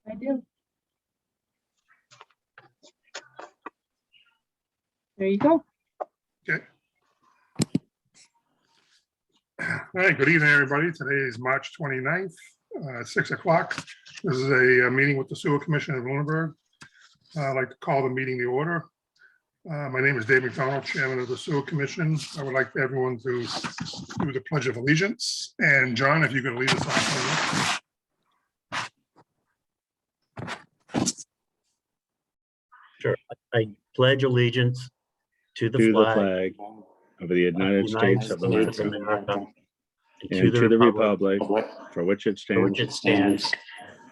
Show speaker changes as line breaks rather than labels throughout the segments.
I do. There you go.
Okay. All right, good evening, everybody. Today is March 29th, 6 o'clock. This is a meeting with the Sewer Commission of Lunenburg. I'd like to call the meeting to order. My name is Dave McDonald, Chairman of the Sewer Commission. I would like everyone to do the Pledge of Allegiance. And John, if you could lead us off.
Sure. I pledge allegiance to the flag
of the United States of America and to the republic for which it stands,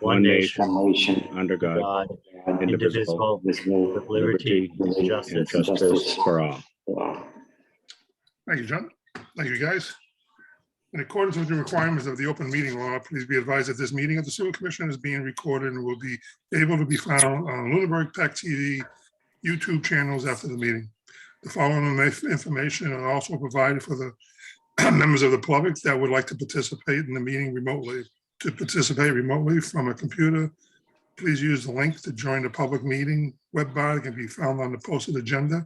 one nation, under God, indivisible, with liberty and justice for all.
Thank you, John. Thank you, guys. In accordance with the requirements of the open meeting law, please be advised that this meeting of the Sewer Commission is being recorded and will be able to be found on Lunenburg Tech TV YouTube channels after the meeting. The following information is also provided for the members of the public that would like to participate in the meeting remotely. To participate remotely from a computer, please use the link to join the public meeting web bar that can be found on the posted agenda,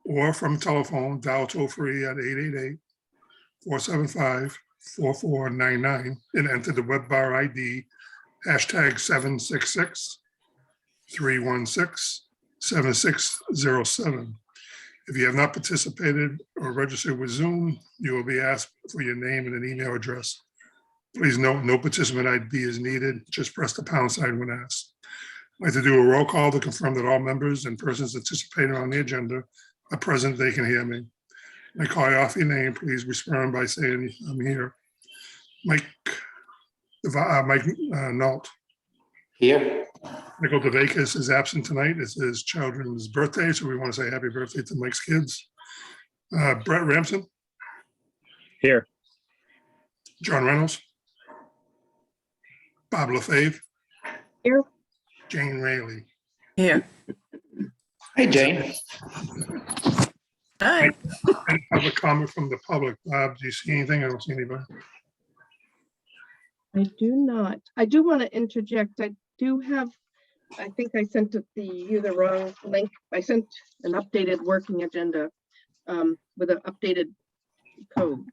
or from telephone, dial toll-free at 888-475-4499 and enter the web bar ID #766-316-7607. If you have not participated or registered with Zoom, you will be asked for your name and an email address. Please note, no participant ID is needed. Just press the pound sign when asked. I'd like to do a roll call to confirm that all members and persons anticipating on the agenda are present. They can hear me. I call you off your name. Please respond by saying I'm here. Mike Nault.
Here.
Michael DeVakis is absent tonight. It's his children's birthday, so we want to say happy birthday to Mike's kids. Brett Ramson.
Here.
John Reynolds. Bob LaFave.
Here.
Jane Rayleigh.
Here.
Hey, Jane.
Hi.
Any public comment from the public? Bob, do you see anything? I don't see anybody.
I do not. I do want to interject. I think I sent you the wrong link. I sent an updated working agenda with an updated code.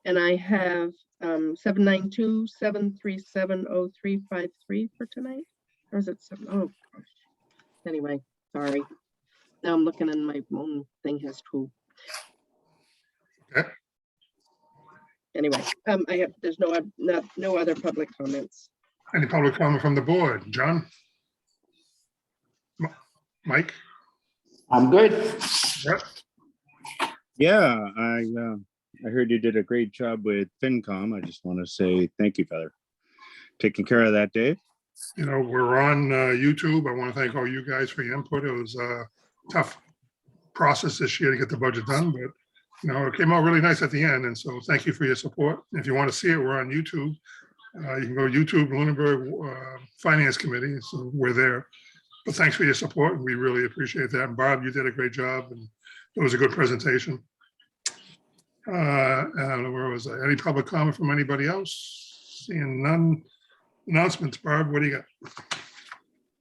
And I have 792-737-0353 for tonight. Or is it 7? Oh, gosh. Anyway, sorry. Now I'm looking and my own thing has 2.
Okay.
Anyway, there's no other public comments.
Any public comment from the board? John? Mike?
I'm good.
Brett?
Yeah, I heard you did a great job with FinCom. I just want to say thank you for taking care of that, Dave.
You know, we're on YouTube. I want to thank all you guys for your input. It was a tough process this year to get the budget done, but you know, it came out really nice at the end. And so thank you for your support. If you want to see it, we're on YouTube. You can go to YouTube, Lunenburg Finance Committee. So we're there. But thanks for your support. We really appreciate that. And Bob, you did a great job. And it was a good presentation. Where was I? Any public comment from anybody else? Seeing none. Announcements, Barb, what do you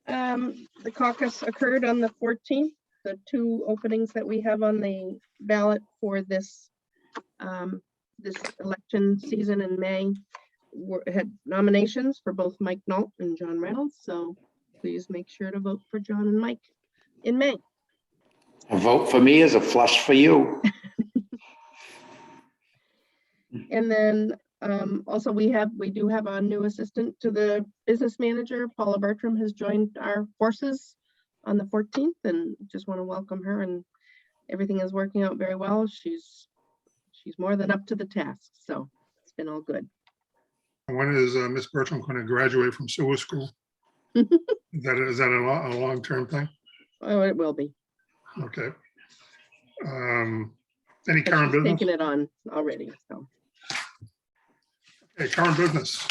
got?
The caucus occurred on the 14th. The 2 openings that we have on the ballot for this election season in May had nominations for both Mike Nault and John Reynolds. So please make sure to vote for John and Mike in May.
A vote for me is a flush for you.
And then also we do have a new assistant to the business manager. Paula Bartram has joined our forces on the 14th, and just want to welcome her, and everything is working out very well. She's more than up to the task, so it's been all good.
When is Miss Bertram going to graduate from sewer school? Is that a long-term thing?
Oh, it will be.
Okay. Any
But
current
she's
business?
taking it on already, so.
Okay, current business.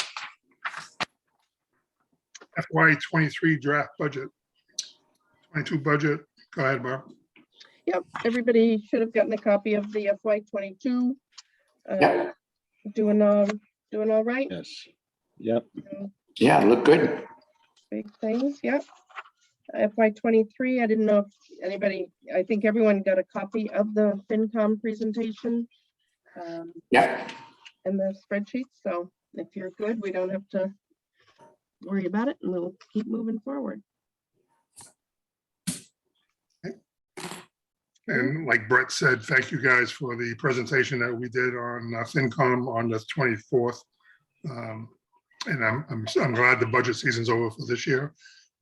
FY23 draft budget. 22 budget. Go ahead, Barb.
Yep, everybody should have gotten a copy of the FY22.
Yep.
Doing all right?
Yes. Yep.
Yeah, look good.
big things, yep. FY23, I didn't know if anybody, I think everyone got a copy of the FinCom presentation.
Yeah.
And the spreadsheet, so if you're good, we don't have to worry about it, and we'll keep moving forward.
And like Brett said, thank you guys for the presentation that we did on FinCom on the 24th. And I'm glad the budget season's over for this year.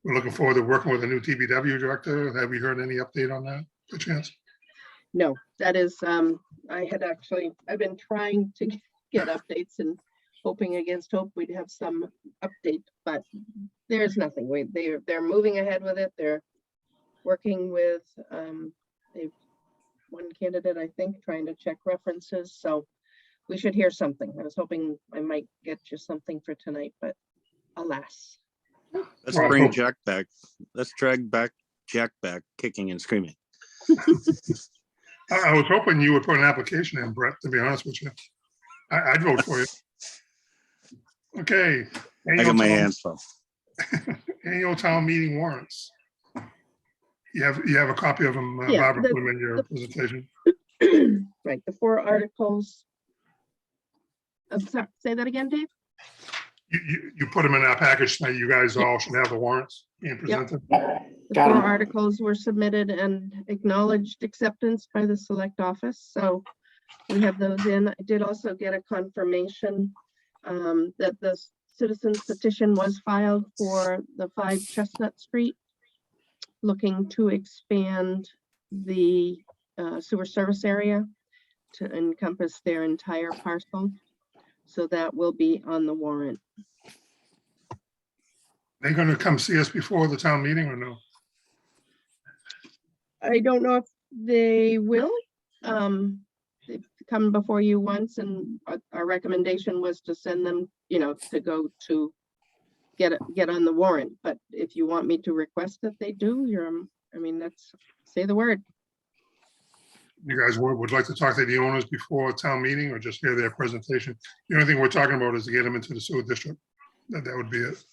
We're looking forward to working with a new TBW director. Have we heard any update on that, by chance?
No, that is, I've been trying to get updates and hoping against hope we'd have some update, but there's nothing. They're moving ahead with it. They're working with one candidate, I think, trying to check references. So we should hear something. I was hoping I might get you something for tonight, but alas.
Let's bring Jack back. Let's drag back Jack back, kicking and screaming.
I was hoping you would put an application in, Brett, to be honest with you. I'd vote for you. Okay.
I got my hands full.
Annual town meeting warrants. You have a copy of them,
Yeah,
Barbara, put them in your presentation.
Right, the 4 articles. I'm sorry, say that again, Dave?
You put them in that package tonight. You guys all should have the warrants being presented.
The
Got
4
it.
articles were submitted and acknowledged acceptance by the select office, so we have those in. I did also get a confirmation that the citizens petition was filed for the 5 Chestnut Street, looking to expand the sewer service area to encompass their entire parcel. So that will be on the warrant.
They're going to come see us before the town meeting or no?
I don't know if they will. They've come before you once, and our recommendation was to send them, to go to get on the warrant. But if you want me to request that they do, that's, say the word.
You guys would like to talk to the owners before town meeting or just hear their presentation? The only thing we're talking about is to get them into the sewer district. That would be it.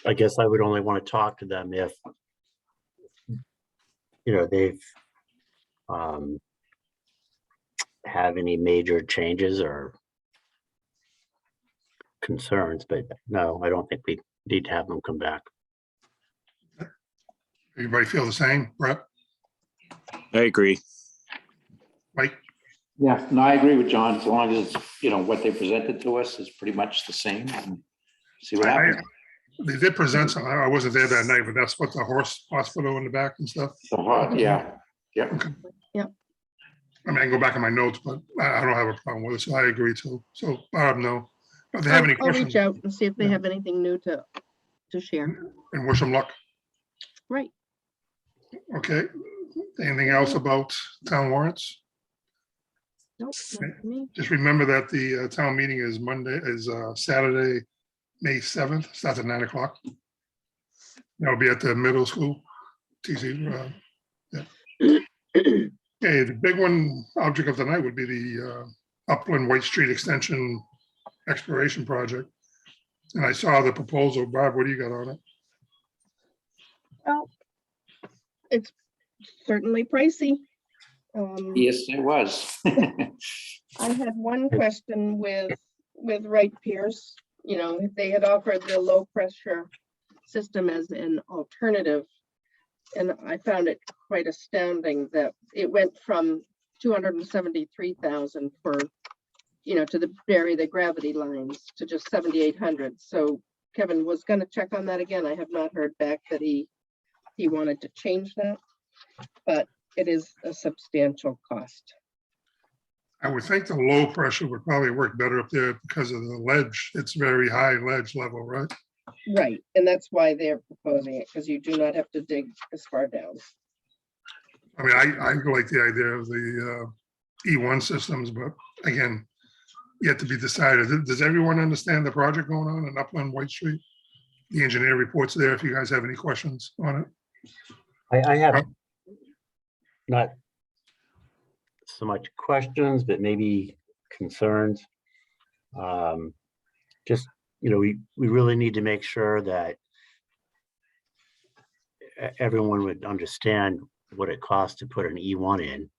I guess I would only want to talk to them if, they've have any major changes or concerns, but no, I don't think we need to have them come back.
Everybody feel the same, Brett?
I agree.
Mike?
Yeah, no, I agree with John, as long as, what they presented to us is pretty much the same. And see what happens.
They did present some. I wasn't there that night, but that's what the horse hospital in the back and stuff.
Yeah, yeah.
Okay.
Yep.
I mean, I can go back in my notes, but I don't have a problem with it, so I agree too. So Barb, no. But if they have any
I'll
questions.
reach out and see if they have anything new to share.
And wish them luck.
Right.
Okay. Anything else about town warrants?
Nope, not for me.
Just remember that the town meeting is Saturday, May 7th, starts at 9 o'clock. That'll be at the middle school. TC. Yeah. Okay, the big object of the night would be the Upland White Street Extension Exploration Project. And I saw the proposal. Bob, what do you got on it?
Well, it's certainly pricey.
Yes, it was.
I had one question with Wright Pierce. If they had offered the low pressure system as an alternative, and I found it quite astounding that it went from 273,000 for, to bury the gravity lines to just 7,800. So Kevin was going to check on that again. I have not heard back that he wanted to change that, but it is a substantial cost.
I would think the low pressure would probably work better up there because of the ledge. It's very high ledge level, right?
Right, and that's why they're proposing it, because you do not have to dig as far down.
I mean, I like the idea of the E1 systems, but again, yet to be decided. Does everyone understand the project going on in Upland White Street? The engineer reports there if you guys have any questions on it.
I have not so much questions, but maybe concerns. Just, we really need to make sure that everyone would understand what it costs to put an E1 in.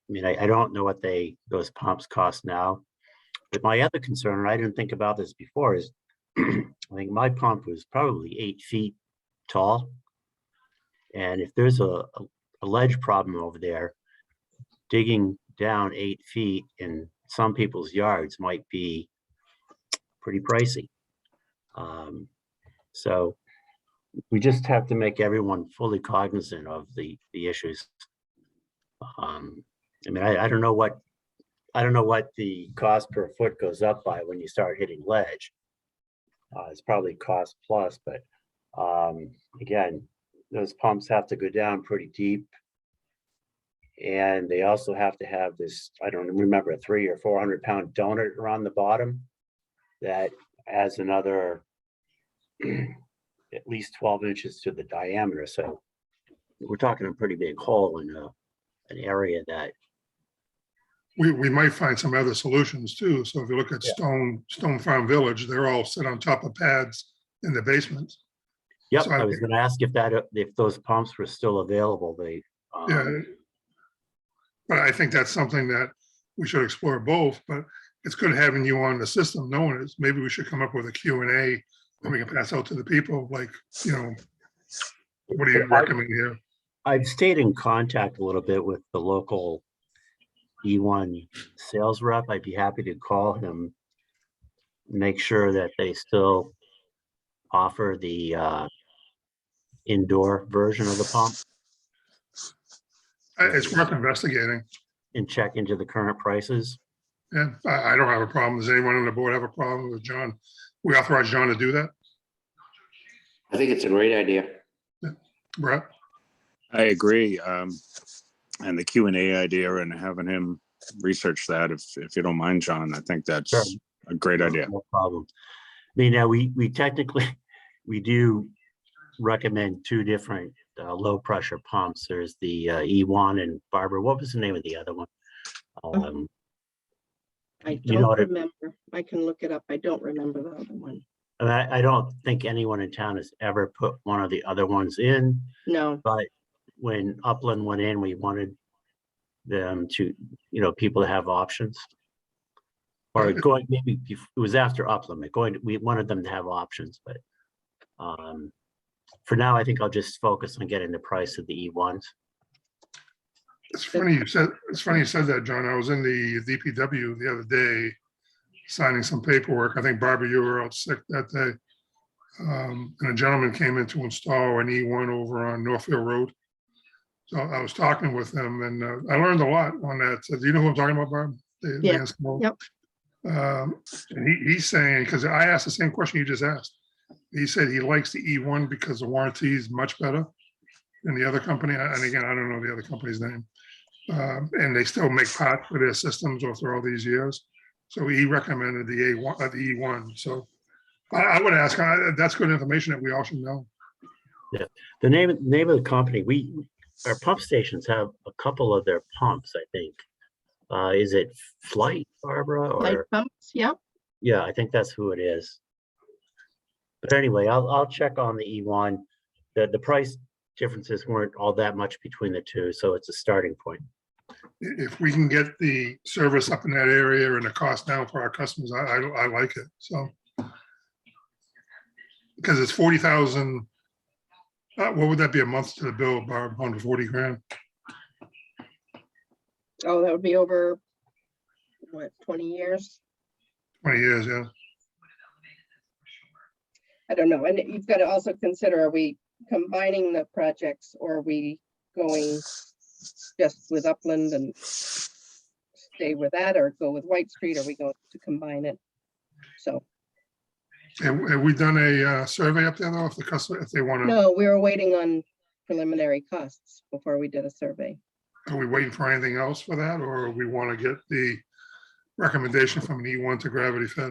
I mean, I don't know what those pumps cost now, but my other concern, and I didn't think about this before, is I think my pump was probably 8 feet tall. And if there's a ledge problem over there, digging down 8 feet in some people's yards might be pretty pricey. So we just have to make everyone fully cognizant of the issues. I mean, I don't know what the cost per foot goes up by when you start hitting ledge. It's probably cost plus, but again, those pumps have to go down pretty deep. And they also have to have this, I don't remember, a 300 or 400 pound donut around the bottom that adds another at least 12 inches to the diameter. So we're talking a pretty big hole in an area that
We might find some other solutions too. So if you look at Stone Farm Village, they're all set on top of pads in the basement.
Yep,
So
I was going to ask if those pumps were still available.
Yeah, but I think that's something that we should explore both. But it's good having you on the system, knowing it. Maybe we should come up with a Q&A that we can pass out to the people. Like, what do you recommend here?
I've stayed in contact a little bit with the local E1 sales rep. I'd be happy to call him, make sure that they still offer the indoor version of the pump.
It's worth investigating.
And check into the current prices.
Yeah, I don't have a problem. Does anyone on the board have a problem with John? We authorize John to do that?
I think it's a great idea.
Yeah. Brett?
I agree. And the Q&A idea and having him research that, if you don't mind, John, I think that's
Sure.
a great idea.
No problem. I mean, now we technically, we do recommend 2 different low pressure pumps. There's the E1 and Barbara, what was the name of the other one?
I
you know
don't remember. I can look it up. I don't remember the other one.
I don't think anyone in town has ever put one of the other ones in.
No.
But when Upland went in, we wanted them to, people to have options. Or going, maybe it was after Upland, we wanted them to have options, but for now, I think I'll just focus on getting the price of the E1s.
It's funny you said that, John. I was in the DPW the other day signing some paperwork. I think, Barbara, you were out sick that day. And a gentleman came in to install an E1 over on Northfield Road. So I was talking with him, and I learned a lot on that. So do you know who I'm talking about, Barb?
Yeah. Yep.
And he's saying, because I asked the same question you just asked. He said he likes the E1 because the warranty is much better than the other company. And again, I don't know the other company's name. And they still make parts for their systems after all these years. So he recommended the E1. So I would ask, that's good information that we all should know.
Yeah, the name of the company, our pump stations have a couple of their pumps, I think. Is it Flight, Barbara? Or
Light pumps, yeah.
Yeah, I think that's who it is. But anyway, I'll check on the E1. The price differences weren't all that much between the two, so it's a starting point.
If we can get the service up in that area and the cost down for our customers, I like it. So because it's 40,000. What would that be a month to the bill, Barb? 140 grand.
Oh, that would be over, what, 20 years?
20 years, yeah.
I don't know. And you've got to also consider, are we combining the projects, or are we going just with Upland and stay with that, or go with White Street? Are we going to combine it? So.
Have we done a survey up there though, if the customer, if they want to?
No, we were waiting on preliminary costs before we did a survey.
Are we waiting for anything else for that, or we want to get the recommendation from an E1 to gravity fed?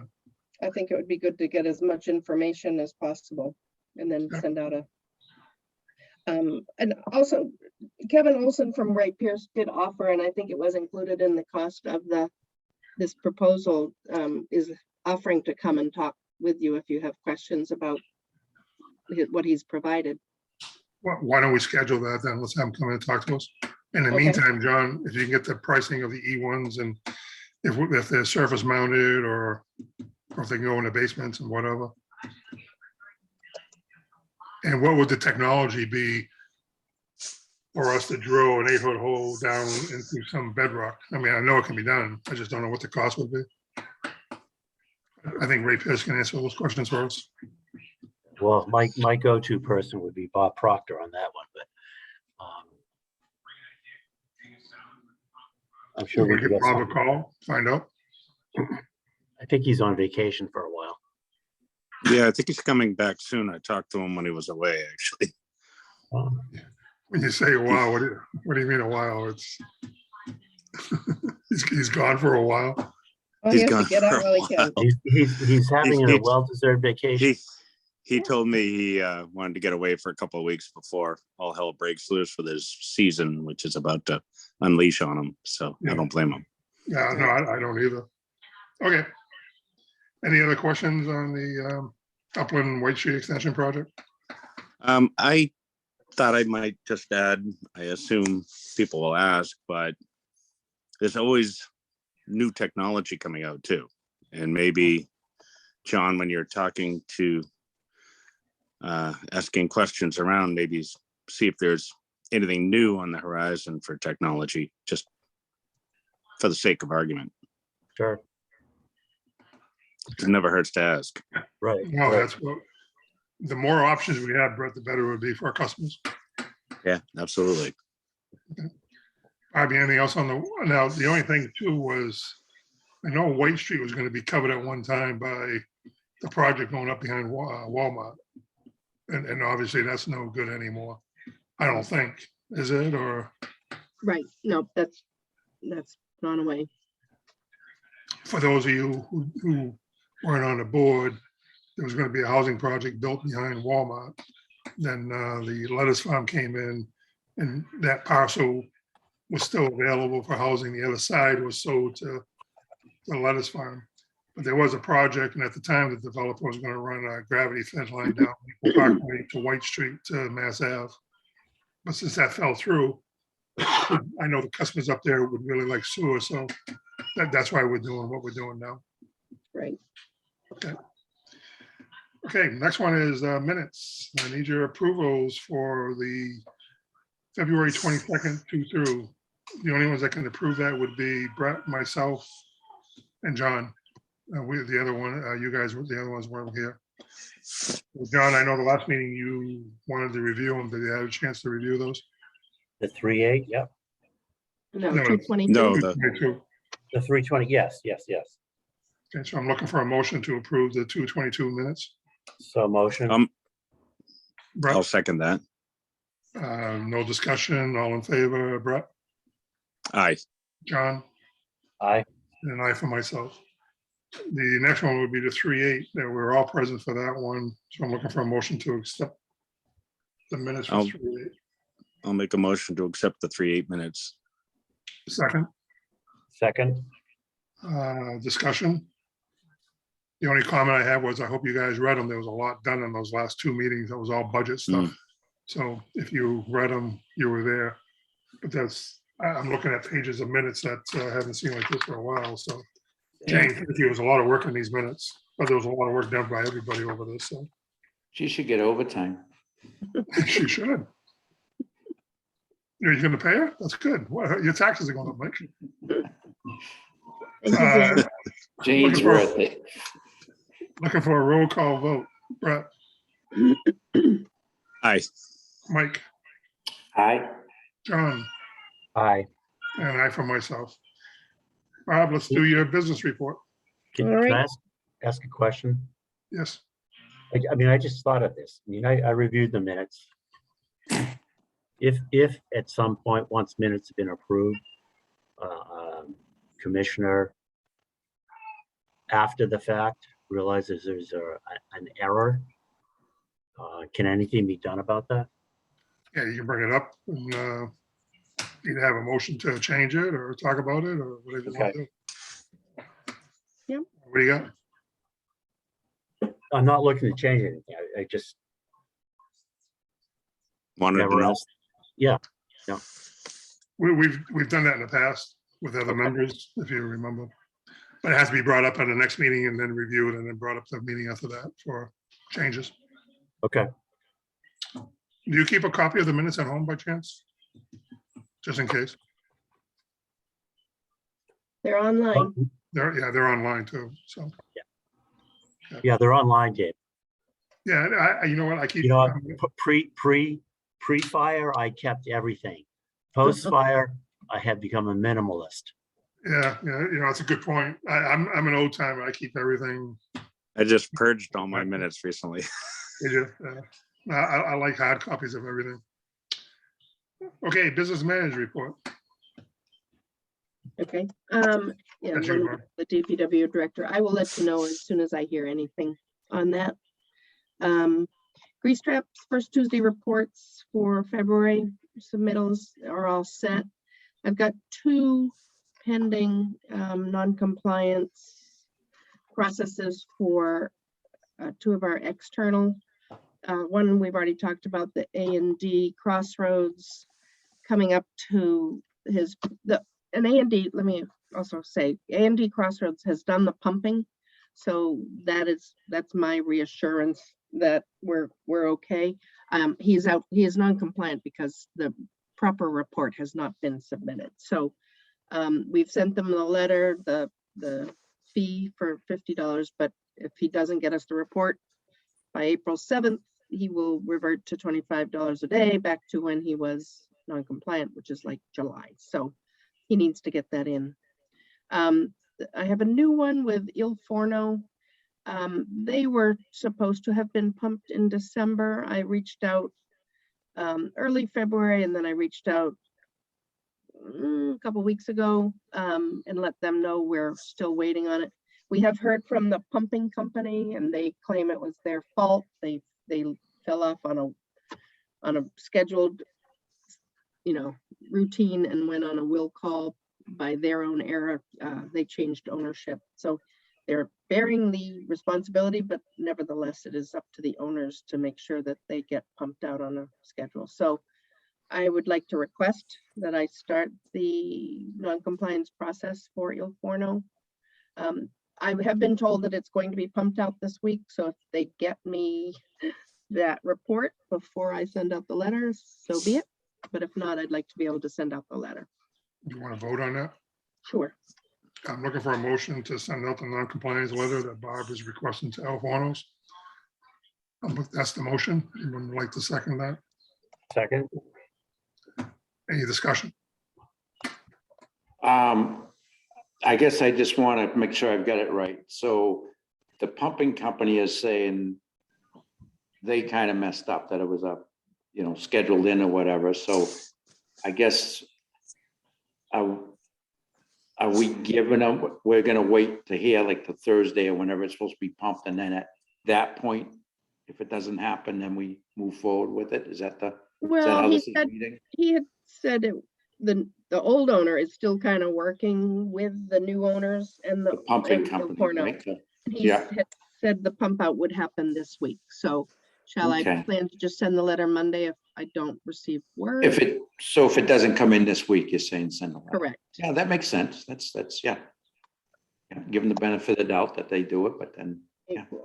I think it would be good to get as much information as possible and then
Yeah.
send out a. And also, Kevin Olson from Wright Pierce did offer, and I think it was included in the cost of this proposal, is offering to come and talk with you if you have questions about what he's provided.
why don't we schedule that then? Let's have them come in and talk to us. In the
Okay.
meantime, John, if you can get the pricing of the E1s and if they're surface mounted or if they can go in the basements and whatever. And what would the technology be for us to drill an 8-foot hole down into some bedrock? I mean, I know it can be done. I just don't know what the cost would be. I think Ray Pierce can answer those questions for us.
Well, my go-to person would be Bob Proctor on that one, but I'm sure we
We
could
give
get
Bob a
something.
call, find out.
I think he's on vacation for a while.
Yeah, I think he's coming back soon. I talked to him when he was away, actually.
When you say a while, what do you mean a while? It's he's gone for a while.
Oh,
He's
he has to
gone
get out
for a
while he can.
while.
He's having a
He-
well-deserved vacation.
He told me he wanted to get away for a couple of weeks before all hell breaks loose for this season, which is about to unleash on him. So I don't blame him.
Yeah, no, I don't either. Okay. Any other questions on the Upland White Street Extension project?
I thought I might just add, I assume people will ask, but there's always new technology coming out too. And maybe, John, when you're talking to asking questions around, maybe see if there's anything new on the horizon for technology, just for the sake of argument.
Sure.
It never hurts to ask.
Right.
No,
right.
that's what, the more options we have, Brett, the better it would be for our customers.
Yeah, absolutely.
Anything else on now, the only thing too was, I know White Street was going to be covered at one time by the project going up behind Walmart. And obviously that's no good anymore. I don't think, is it, or?
Right, no, that's gone away.
For those of you who weren't on the board, there was going to be a housing project built behind Walmart. Then the lettuce farm came in and that parcel was still available for housing. The other side was sold to the lettuce farm. But there was a project, and at the time, the developer was going to run a gravity fed line down Maple Parkway to White Street to Mass Ave. But since that fell through, I know the customers up there would really like sewer, so that's why we're doing what we're doing now.
Right.
Okay, next one is minutes. I need your approvals for the February 22nd through. The only ones that can approve that would be Brett, myself, and John. The other one, you guys, the other ones weren't here. John, I know the last meeting you wanted to review them. Did you have a chance to review those?
The 3.8, yep.
No,
No,
222.
No,
The 320, yes.
Okay, so I'm looking for a motion to approve the 222 minutes.
So motion.
I'll
Brett,
second that.
no discussion, all in favor, Brett,
Aye.
John,
Aye.
and I for myself. The next one would be the 3.8, that we're all present for that one. So I'm looking for a motion to accept the minutes for
I'll-
3.8.
I'll make a motion to accept the 3.8 minutes.
Second,
Second.
discussion. The only comment I had was, I hope you guys read them. There was a lot done in those last two meetings. That was all budget stuff. So if you read them, you were there. But I'm looking at pages of minutes that I haven't seen like this for a while. So Jane, there was a lot of work in these minutes, but there was a lot of work done by everybody over this. So
She should get overtime.
she should. You're going to pay her? That's good. What, your taxes are going up, Mike.
Thank you, Jane.
Jane's
Looking for-
worth it.
Looking for a roll call vote. Brett,
Aye.
Mike,
Aye.
John,
Aye.
and I for myself. Bob, let's do your business report.
Can
All right.
I ask a question?
Yes.
I mean, I just thought of this. I mean, I reviewed the minutes. If at some point, once minutes have been approved, commissioner after the fact realizes there's an error, can anything be done about that?
Yeah, you can bring it up and either have a motion to change it or talk about it or whatever you want to do.
Yep.
What do you got?
I'm not looking to change anything. I just,
Wanted to
Never
know.
asked. Yeah,
We've done that in the past with other
Okay.
members, if you remember. But it has to be brought up at the next meeting and then reviewed and then brought up the meeting after that for changes.
okay.
Do you keep a copy of the minutes at home by chance? Just in case.
They're online.
They're online too. So,
Yeah, they're online, Dave.
yeah, you know what? I keep,
You know, pre-fire, I kept everything. Post-fire, I have become a minimalist.
yeah, you know, it's a good point. I'm an old timer. I keep everything.
I just purged all my minutes recently.
I like hard copies of everything. Okay, business manager report.
Okay. Yeah,
That's your
one
part.
of the DPW director. I will let you know as soon as I hear anything on that. Grease traps, first Tuesday reports for February submittals are all set. I've got 2 pending non-compliance processes for 2 of our external. One we've already talked about, the A&D Crossroads coming up to an A&D, let me also say, A&D Crossroads has done the pumping. So that's my reassurance that we're okay. He is non-compliant because the proper report has not been submitted. So we've sent them the letter, the fee for $50, but if he doesn't get us the report by April 7th, he will revert to $25 a day back to when he was non-compliant, which is like July. So he needs to get that in. I have a new one with Il Forno. They were supposed to have been pumped in December. I reached out early February, and then I reached out a couple weeks ago and let them know we're still waiting on it. We have heard from the pumping company, and they claim it was their fault. They fell off on a scheduled, routine and went on a will call by their own error. They changed ownership, so they're bearing the responsibility, but nevertheless, it is up to the owners to make sure that they get pumped out on a schedule. So I would like to request that I start the non-compliance process for Il Forno. I have been told that it's going to be pumped out this week, so if they get me that report before I send out the letters, so be it. But if not, I'd like to be able to send out the letter.
You want to vote on that?
Sure.
I'm looking for a motion to send out the non-compliance letter that Bob is requesting to Alforno's. That's the motion. Anyone would like to second that?
Second.
Any discussion?
I guess I just want to make sure I've got it right. So the pumping company is saying they kind of messed up, that it was scheduled in or whatever. So I guess are we giving them, we're going to wait to hear like the Thursday or whenever it's supposed to be pumped, and then at that point, if it doesn't happen, then we move forward with it? Is that how
Well,
this is reading?
he had said the old owner is still kind of working with the new owners and the
Pumping
and Il
company,
Forno.
right?
He had said the pump out would happen this week. So shall I plan to just send the letter Monday if I don't receive word?
If it doesn't come in this week, you're saying send a letter.
Correct.
Yeah, that makes sense. That's give them the benefit of the doubt that they do it, but then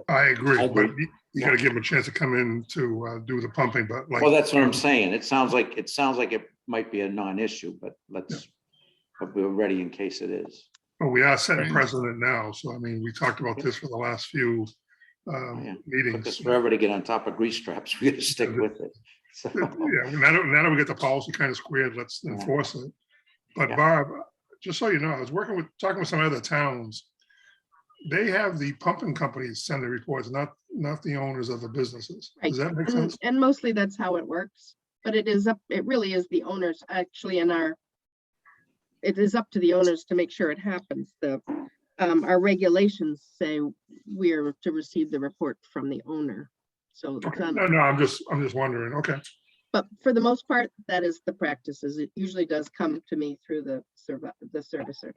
I agree,
I agree.
but you got to give them a chance to come in to do the pumping, but like.
well, that's what I'm saying. It sounds like it might be a non-issue, but but we're ready in case it is.
Well, we are setting precedent now, so I mean, we talked about this for the last few
Took
meetings.
us forever to get on top of grease traps. We got to stick with it. So,
Yeah, now that we get the policy kind of squared, let's enforce it. But
Yeah.
Barb, just so you know, I was talking with some other towns. They have the pumping companies send the reports, not the owners of the businesses. Does that make sense?
And mostly that's how it works. But it really is the owners actually it is up to the owners to make sure it happens. Our regulations say we're to receive the report from the owner. So it's
Okay.
on,
No, I'm just wondering. Okay.
but for the most part, that is the practice. It usually does come to me through the servicer.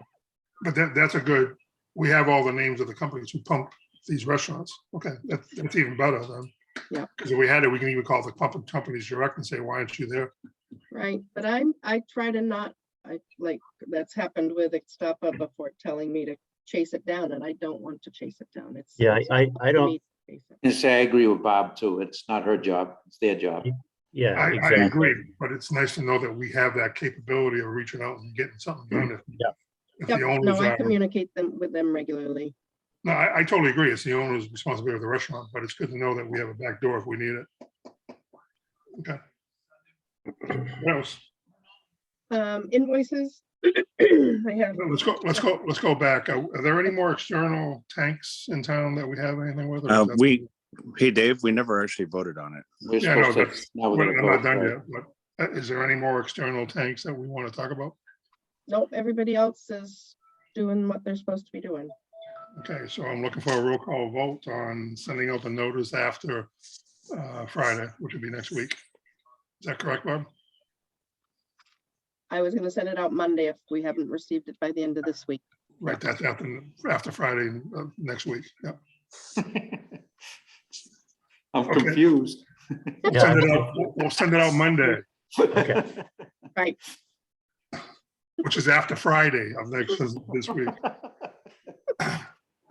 But that's a good, we have all the names of the companies who pump these restaurants. Okay, that's even better then.
Yeah.
Because if we had it, we can even call the pumping companies direct and say, why aren't you there?
Right, but I try to not, that's happened with Ixtapa before, telling me to chase it down, and I don't want to chase it down. It's.
Yeah,
it's
I
up to
don't,
me to chase it.
And say, I agree with Bob too. It's not her job, it's their job.
yeah,
I
exactly.
agree, but it's nice to know that we have that capability of reaching out and getting something done.
Yeah.
If
Yep,
the
no,
owners
I
are,
communicate with them regularly.
no, I totally agree. It's the owner's responsibility of the restaurant, but it's good to know that we have a back door if we need it. Okay. What else?
Invoices. I have,
Let's go back. Are there any more external tanks in town that we have anything with? Or is that-
Hey, Dave, we never actually voted on it.
We're
Yeah, no,
supposed to.
that's,
now we're
I'm
gonna
not
vote,
done
right?
yet, but is there any more external tanks that we want to talk about?
nope, everybody else is doing what they're supposed to be doing.
Okay, so I'm looking for a roll call vote on sending out the notice after Friday, which would be next week. Is that correct, Bob?
I was gonna send it out Monday if we haven't received it by the end of this week.
Right, that's after Friday next week. Yeah.
I'm
Okay.
confused.
We'll send it out Monday,
Okay.
Right,
which is after Friday of this week.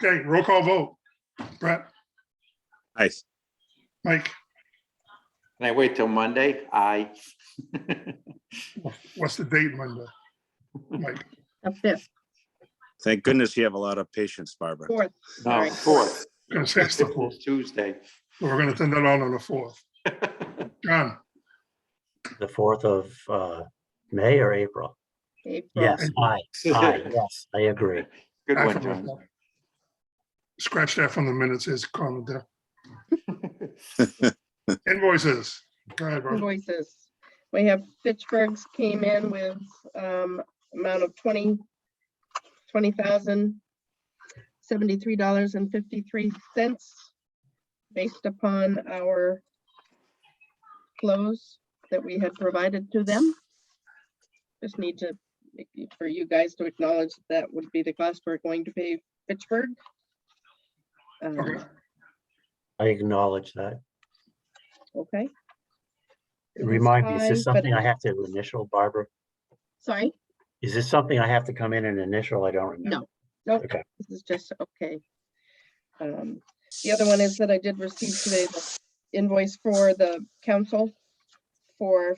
Okay, roll call vote. Brett,
Nice.
Mike,
Can I wait till Monday? Aye.
what's the date Monday? Mike,
a fifth,
Thank goodness you have a lot of patience, Barbara.
fourth,
No,
sorry.
fourth.
gonna say it's the
Fifth
4th.
is Tuesday.
We're gonna send that out on the 4th. John,
The 4th of May or April?
April.
Yes, yes, I agree.
Good
I
one,
forgot
John.
that. Scratch that from the minutes, is comment there. Invoices. Go ahead, Barbara.
Invoices. We have Fitchburg's came in with amount of $20,073.53 based upon our close that we had provided to them. Just need to, for you guys to acknowledge that would be the cost we're going to pay Fitchburg.
Okay.
I acknowledge that.
Okay. It is
Remind me, is
high,
this
but-
something I have to initial, Barbara?
Sorry,
Is this something I have to come in and initial? I don't remember.
no, no,
Okay.
this is just, okay. The other one is that I did receive today the invoice for the council for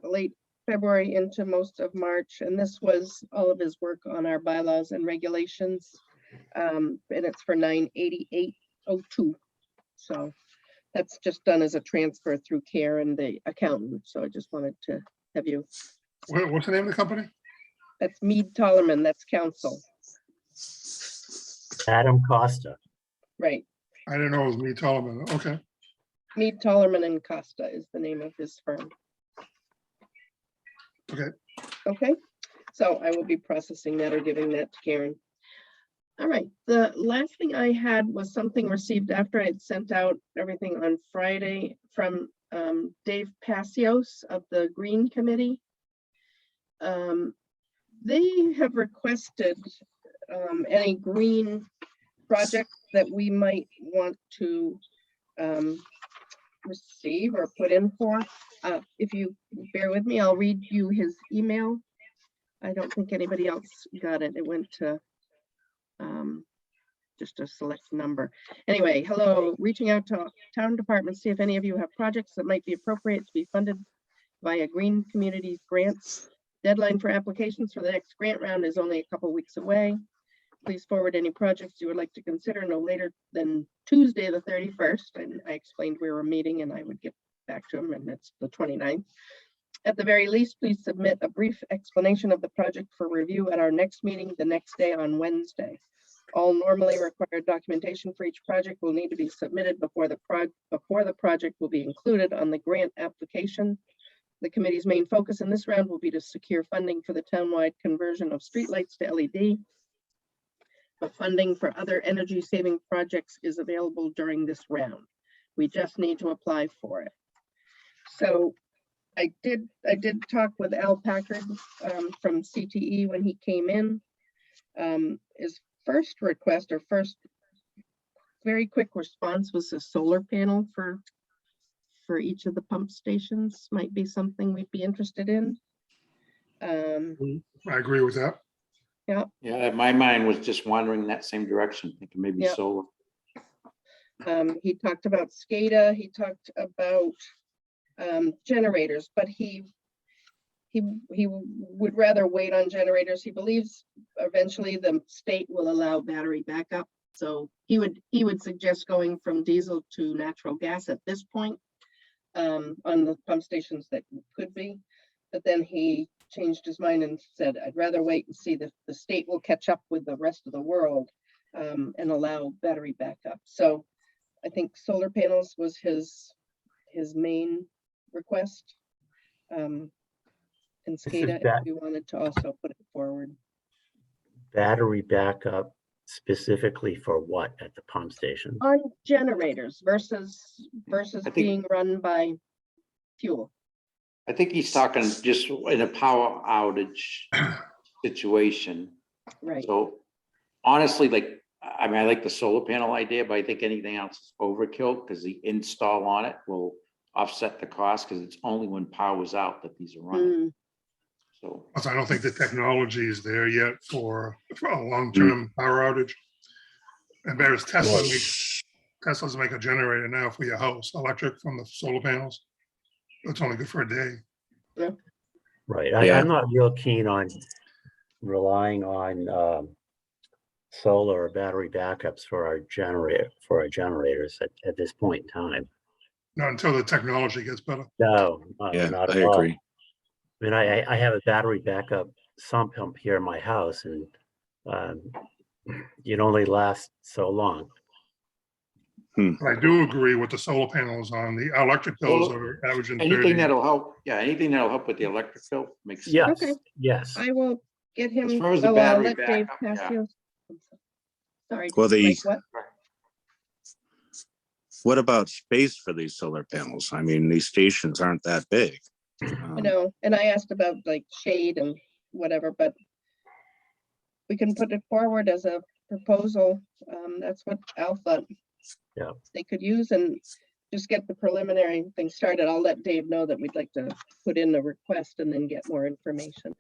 late February into most of March, and this was all of his work on our bylaws and regulations. And it's for $988.02. So that's just done as a transfer through CARE and the accountant. So I just wanted to have you,
What's the name of the company?
that's Mead Tollerman, that's council,
Adam Costa.
right?
I didn't know it was me, Tolman. Okay.
Mead Tollerman and Costa is the name of his firm.
Okay.
Okay, so I will be processing that or giving that to Karen. All right, the last thing I had was something received after I had sent out everything on Friday from Dave Passios of the Green Committee. They have requested any green projects that we might want to receive or put in for. If you bear with me, I'll read you his email. I don't think anybody else got it. It went to just a select number. Anyway, hello, reaching out to town departments, see if any of you have projects that might be appropriate to be funded via Green Communities grants. Deadline for applications for the next grant round is only a couple weeks away. Please forward any projects you would like to consider no later than Tuesday, the 31st. And I explained we were meeting and I would get back to him, and it's the 29th. At the very least, please submit a brief explanation of the project for review at our next meeting the next day on Wednesday. All normally required documentation for each project will need to be submitted before the project will be included on the grant application. The committee's main focus in this round will be to secure funding for the townwide conversion of streetlights to LED. But funding for other energy saving projects is available during this round. We just need to apply for it. So I did talk with Al Packard from CTE when he came in. His first request or first very quick response was a solar panel for each of the pump stations. Might be something we'd be interested in.
I agree with that.
Yeah, my mind was just wandering that same direction, thinking maybe
Yep.
solar.
He talked about SCADA, he talked about generators, but he would rather wait on generators. He believes eventually the state will allow battery backup. So he would suggest going from diesel to natural gas at this point on the pump stations that could be. But then he changed his mind and said, I'd rather wait and see the state will catch up with the rest of the world and allow battery backup. So I think solar panels was his main request. And SCADA, if we wanted to also put it forward.
Battery backup specifically for what at the pump station?
On generators versus
think-
being run by fuel.
I think he's talking just in a power outage situation.
Right.
So honestly, like, I mean, I like the solar panel idea, but I think anything else is overkill because the install on it will offset the cost because it's only when power's out that these are running. So
Plus, I don't think the technology is there yet for a long-term power outage. And there's Tesla's make a generator now for your house, electric from the solar panels. It's only good for a day.
Right.
Yeah.
I'm not real keen on relying on solar or battery backups for our generators at this point in time.
Not until the technology gets better.
No,
Yeah,
not
I
at all.
agree.
I mean, I have a battery backup sump pump here in my house, and it only lasts so long.
But I do agree with the solar panels on the electric bills are averaging 30.
anything that'll help, anything that'll help with the electric bill makes sense.
Yes,
Okay.
yes.
I will get him.
As far as the
I'll
battery
let Dave
backup,
pass
yeah.
you. Sorry.
Well,
like what?
What about space for these solar panels? I mean, these stations aren't that big.
I know, and I asked about like shade and whatever, but we can put it forward as a proposal. That's what Al thought.
Yeah.
They could use and just get the preliminary thing started. I'll let Dave know that we'd like to put in a request and then get more information.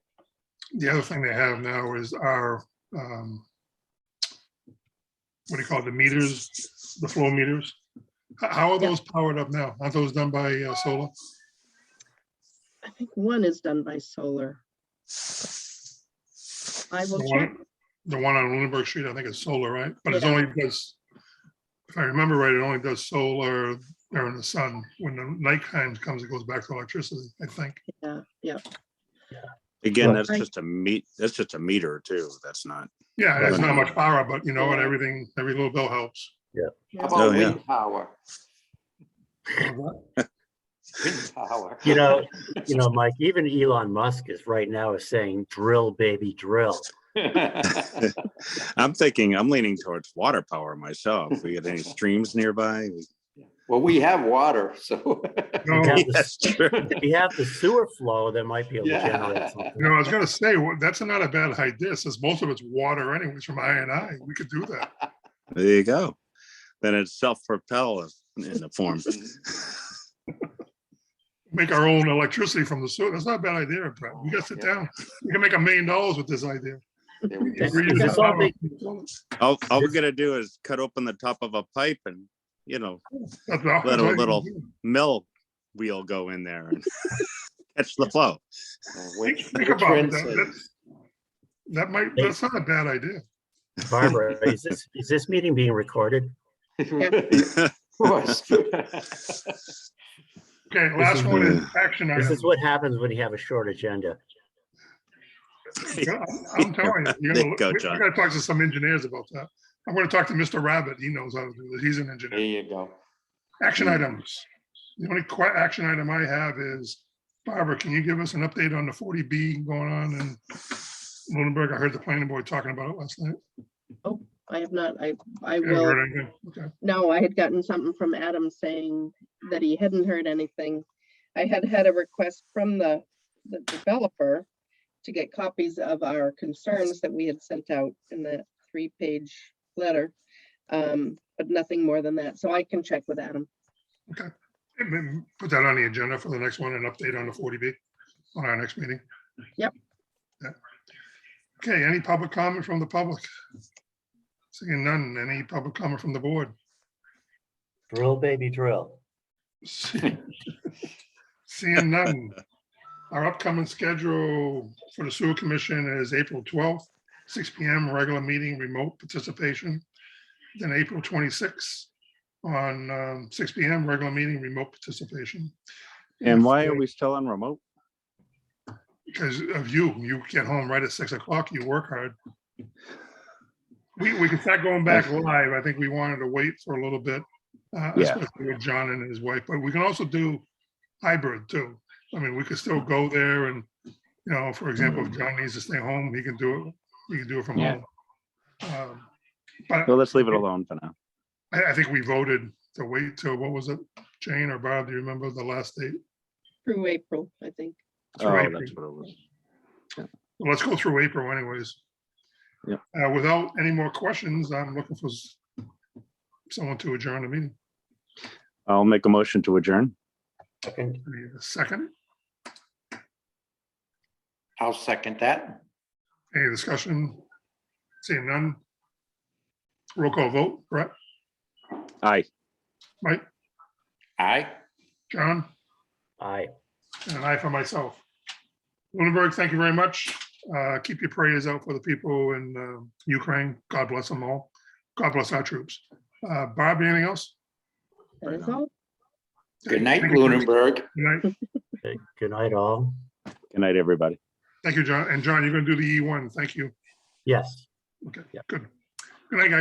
The other thing they have now is our, what do you call it, the meters, the flow meters. How are those powered up now? Aren't those done by solar?
I think one is done by solar. I will check.
The one on Lunenburg Street, I think it's solar, right? But it
Yeah.
only does, if I remember right, it only does solar during the sun. When the night time comes, it goes back to electricity, I think.
Yeah.
Again,
Well,
that's just a meter too. That's not.
Yeah, that's not much power, but you know what,
Yeah.
every little bill helps.
How
Oh,
about
yeah.
wind power? Wind power.
You know, Mike, even Elon Musk is right now saying, drill, baby, drill.
I'm leaning towards water power myself. We got any streams nearby?
Well, we have water, so.
No,
That's true.
If you have the sewer flow, there might be able to
Yeah.
generate something.
I was gonna say, that's not a bad idea, since most of it's water anyways from I&I. We could do that.
There you go. Then it's self-propel in the form.
Make our own electricity from the sewer. That's not a bad idea, Brett. We gotta sit down. We can make $1 million with this idea.
There we go.
Is this all big-
All we're gonna do is cut open the top of a pipe and,
That's
let a
all you
little
can do.
mill wheel go in there and catch the flow.
Think about it. That's not a bad idea.
Barbara, is this meeting being recorded?
Of course.
Okay, last one is action
This
item.
is what happens when you have a short agenda.
I'm telling you,
There you go,
we
John.
gotta talk to some engineers about that. I'm gonna talk to Mr. Rabbit. He knows how to do this. He's an
There
engineer.
you go.
Action items. The only action item I have is, Barbara, can you give us an update on the 40B going on in Lunenburg? I heard the planning board talking about it last night.
I have not. I
Haven't
will.
heard anything? Okay.
No, I had gotten something from Adam saying that he hadn't heard anything. I had a request from the developer to get copies of our concerns that we had sent out in that 3-page letter. But nothing more than that. So I can check with Adam.
Okay. And then put that on the agenda for the next one, an update on the 40B on our next meeting.
Yep.
Yeah. Okay, any public comment from the public? Seeing none, any public comment from the board?
Drill, baby, drill.
Seeing none. Our upcoming schedule for the sewer commission is April 12th, 6 PM, regular meeting, remote participation. Then April 26th on 6 PM, regular meeting, remote participation.
And why are we still on remote?
Because of you get home right at 6 o'clock, you work hard. We can start going back live. I think we wanted to wait for a little bit, especially with John and his wife, but we can also do hybrid too. I mean, we could still go there and, for example, if John needs to stay home, he can do it. He can do it from home. But
Well, let's leave it alone for now.
I think we voted to wait till, what was it, Jane or Bob, do you remember the last date?
Through April, I think.
Through
Oh,
April.
that's what it was.
Well, let's go through April anyways.
Yeah.
Without any more questions, I'm looking for someone to adjourn the meeting.
I'll make a motion to adjourn.
Second.
Need a second?
I'll second that.
Any discussion? Seeing none? Roll call vote, Brett,
Aye.
Mike,
Aye.
John,
Aye.
and an aye for myself. Lunenburg, thank you very much. Keep your prayers out for the people in Ukraine. God bless them all. God bless our troops. Bob, anything else?
That is all.
Good night,
Thank you.
Lunenburg.
Good night.
Okay, good night, all.
Good night, everybody.
Thank you, John. And John, you're going to do the E1. Thank you.
Yes.
Okay,
Yeah.
good. Good night, guys.